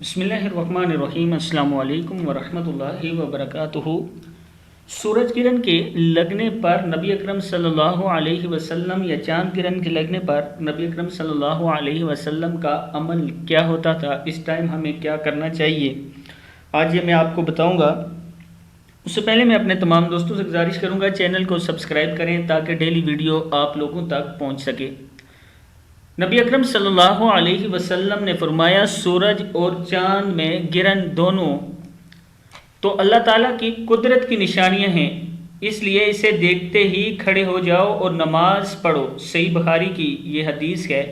بسم اللہ الرحمن الرحیم۔ السلام علیکم ورحمۃ اللہ وبرکاتہ۔ سورج کرن کے لگنے پر نبی اکرم صلی اللہ علیہ وسلم یا چاند کرن کے لگنے پر نبی اکرم صلی اللہ علیہ وسلم کا عمل کیا ہوتا تھا، اس ٹائم ہمیں کیا کرنا چاہیے، آج یہ میں آپ کو بتاؤں گا۔ اس سے پہلے میں اپنے تمام دوستوں سے گزارش کروں گا چینل کو سبسکرائب کریں تاکہ ڈیلی ویڈیو آپ لوگوں تک پہنچ سکے۔ نبی اکرم صلی اللہ علیہ وسلم نے فرمایا سورج اور چاند میں گرن دونوں تو اللہ تعالیٰ کی قدرت کی نشانیاں ہیں، اس لیے اسے دیکھتے ہی کھڑے ہو جاؤ اور نماز پڑھو۔ صحیح بخاری کی یہ حدیث ہے۔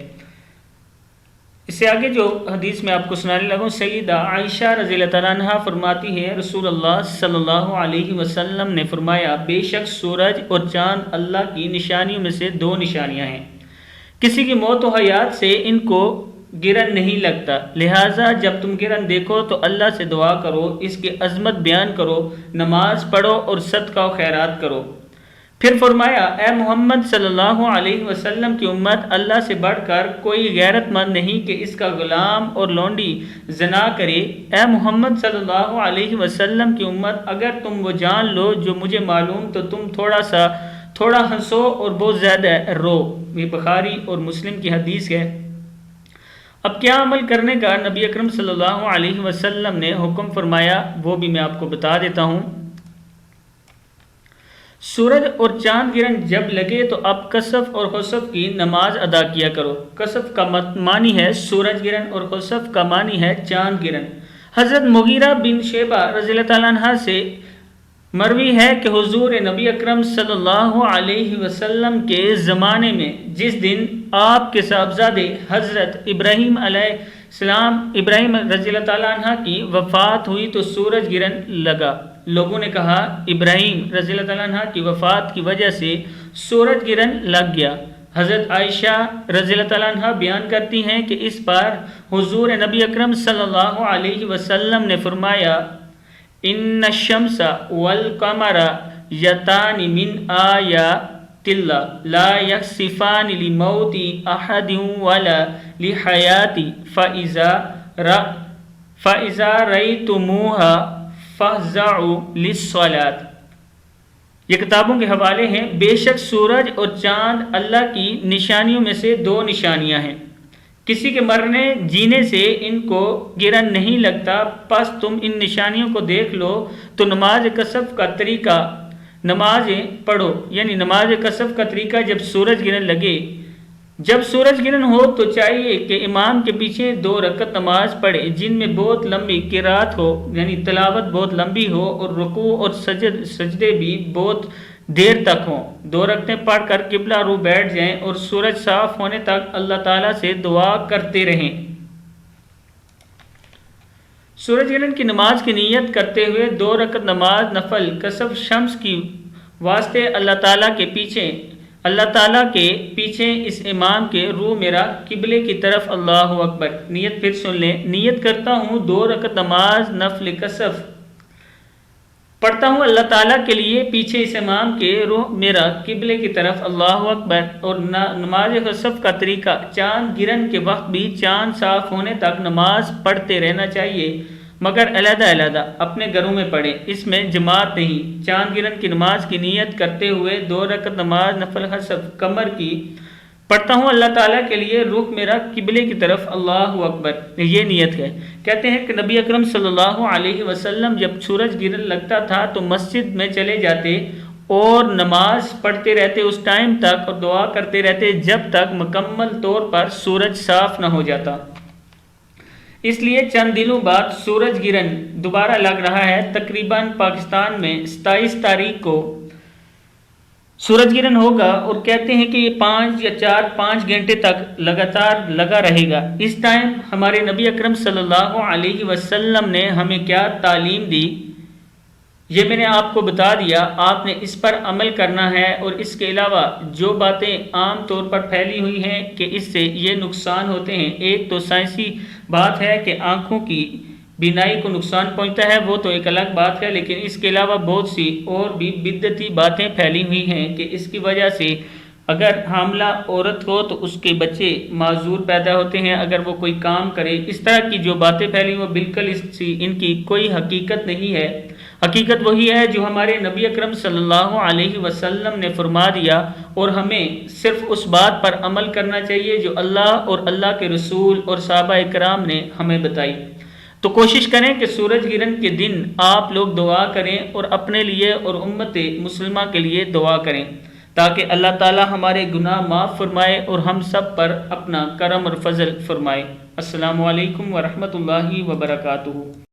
اس سے آگے جو حدیث میں آپ کو سنانے لگا ہوں، سیدہ عائشہ رضی اللہ تعالیٰ عنہا فرماتی ہیں رسول اللہ صلی اللہ علیہ وسلم نے فرمایا بے شک سورج اور چاند اللہ کی نشانیوں میں سے دو نشانیاں ہیں، کسی کی موت و حیات سے ان کو گرن نہیں لگتا، لہٰذا جب تم گرن دیکھو تو اللہ سے دعا کرو، اس کی عظمت بیان کرو، نماز پڑھو اور صدقہ و خیرات کرو۔ پھر فرمایا اے محمد صلی اللہ علیہ وسلم کی امت، اللہ سے بڑھ کر کوئی غیرت مند نہیں کہ اس کا غلام اور لونڈی زنا کرے۔ اے محمد صلی اللہ علیہ وسلم کی امت، اگر تم وہ جان لو جو مجھے معلوم تو تم تھوڑا ہنسو اور بہت زیادہ رو۔ یہ بخاری اور مسلم کی حدیث ہے۔ اب کیا عمل کرنے کا نبی اکرم صلی اللہ علیہ وسلم نے حکم فرمایا وہ بھی میں آپ کو بتا دیتا ہوں۔ سورج اور چاند گرہن جب لگے تو اب کسف اور خسف کی نماز ادا کیا کرو۔ کسف کا معنی ہے سورج گرہن اور خسف کا معنی ہے چاند گرہن۔ حضرت مغیرہ بن شعبہ رضی اللہ تعالیٰ عنہ سے مروی ہے کہ حضور نبی اکرم صلی اللہ علیہ وسلم کے زمانے میں جس دن آپ کے صاحبزادے حضرت ابراہیم علیہ السلام ابراہیم رضی اللہ تعالیٰ عنہ کی وفات ہوئی تو سورج گرہن لگا۔ لوگوں نے کہا ابراہیم رضی اللہ تعالیٰ عنہ کی وفات کی وجہ سے سورج گرہن لگ گیا۔ حضرت عائشہ رضی اللہ تعالیٰ عنہ بیان کرتی ہیں کہ اس پر حضور نبی اکرم صلی اللہ علیہ وسلم نے فرمایا ان الشمس والقمر یتان من آیات اللہ لا یخسفان لموت احد ولا لحیات فاذا رأیتموها فافزعوا للصلاۃ۔ یہ کتابوں کے حوالے ہیں۔ بے شک سورج اور چاند اللہ کی نشانیوں میں سے دو نشانیاں ہیں، کسی کے مرنے جینے سے ان کو گرہن نہیں لگتا، پس تم ان نشانیوں کو دیکھ لو تو نماز کسف کا طریقہ نماز پڑھو، یعنی نماز کسف کا طریقہ جب سورج گرہن لگے، جب سورج گرہن ہو تو چاہیے کہ امام کے پیچھے 2 رکعت نماز پڑھے جن میں بہت لمبی قرات ہو، یعنی تلاوت بہت لمبی ہو اور رکوع اور سجدے بھی بہت دیر تک ہوں۔ 2 رکعتیں پڑھ کر قبلہ رو بیٹھ جائیں اور سورج صاف ہونے تک اللہ تعالیٰ سے دعا کرتے رہیں۔ سورج گرہن کی نماز کی نیت کرتے ہوئے 2 رکعت نماز نفل کسف شمس کی واسطے اللہ تعالیٰ کے پیچھے اس امام کے رو میرا قبلے کی طرف اللہ اکبر۔ نیت پھر سن لیں۔ نیت کرتا ہوں 2 رکعت نماز نفل کسف پڑھتا ہوں اللہ تعالیٰ کے لیے، پیچھے اس امام کے روح میرا قبلے کی طرف اللہ اکبر۔ اور نماز خسف کا طریقہ چاند گرہن کے وقت بھی چاند صاف ہونے تک نماز پڑھتے رہنا چاہیے، مگر علیحدہ علیحدہ اپنے گھروں میں پڑھیں، اس میں جماعت نہیں۔ چاند گرہن کی نماز کی نیت کرتے ہوئے 2 رکعت نماز نفل خسف قمر کی پڑھتا ہوں اللہ تعالیٰ کے لیے، رخ میرا قبلے کی طرف اللہ اکبر، یہ نیت ہے۔ کہتے ہیں کہ نبی اکرم صلی اللہ علیہ وسلم جب سورج گرہن لگتا تھا تو مسجد میں چلے جاتے اور نماز پڑھتے رہتے اس ٹائم تک اور دعا کرتے رہتے جب تک مکمل طور پر سورج صاف نہ ہو جاتا۔ اس لیے چند دنوں بعد سورج گرہن دوبارہ لگ رہا ہے، تقریباً پاکستان میں 27 تاریخ کو سورج گرہن ہوگا، اور کہتے ہیں کہ یہ 5 گھنٹے تک لگاتار لگا رہے گا۔ اس ٹائم ہمارے نبی اکرم صلی اللہ علیہ وسلم نے ہمیں کیا تعلیم دی یہ میں نے آپ کو بتا دیا، آپ نے اس پر عمل کرنا ہے۔ اور اس کے علاوہ جو باتیں عام طور پر پھیلی ہوئی ہیں کہ اس سے یہ نقصان ہوتے ہیں، ایک تو سائنسی بات ہے کہ آنکھوں کی بینائی کو نقصان پہنچتا ہے، وہ تو ایک الگ بات ہے، لیکن اس کے علاوہ بہت سی اور بھی بدعتی باتیں پھیلی ہوئی ہیں کہ اس کی وجہ سے اگر حاملہ عورت ہو تو اس کے بچے معذور پیدا ہوتے ہیں اگر وہ کوئی کام کرے۔ اس طرح کی جو باتیں پھیلی وہ بالکل ان کی کوئی حقیقت نہیں ہے۔ حقیقت وہی ہے جو ہمارے نبی اکرم صلی اللہ علیہ وسلم نے فرما دیا، اور ہمیں صرف اس بات پر عمل کرنا چاہیے جو اللہ اور اللہ کے رسول اور صحابہ کرام نے ہمیں بتائی۔ تو کوشش کریں کہ سورج گرہن کے دن آپ لوگ دعا کریں اور اپنے لیے اور امت مسلمہ کے لیے دعا کریں تاکہ اللہ تعالی ہمارے گناہ معاف فرمائے اور ہم سب پر اپنا کرم اور فضل فرمائے۔ السلام علیکم ورحمۃ اللہ وبرکاتہ۔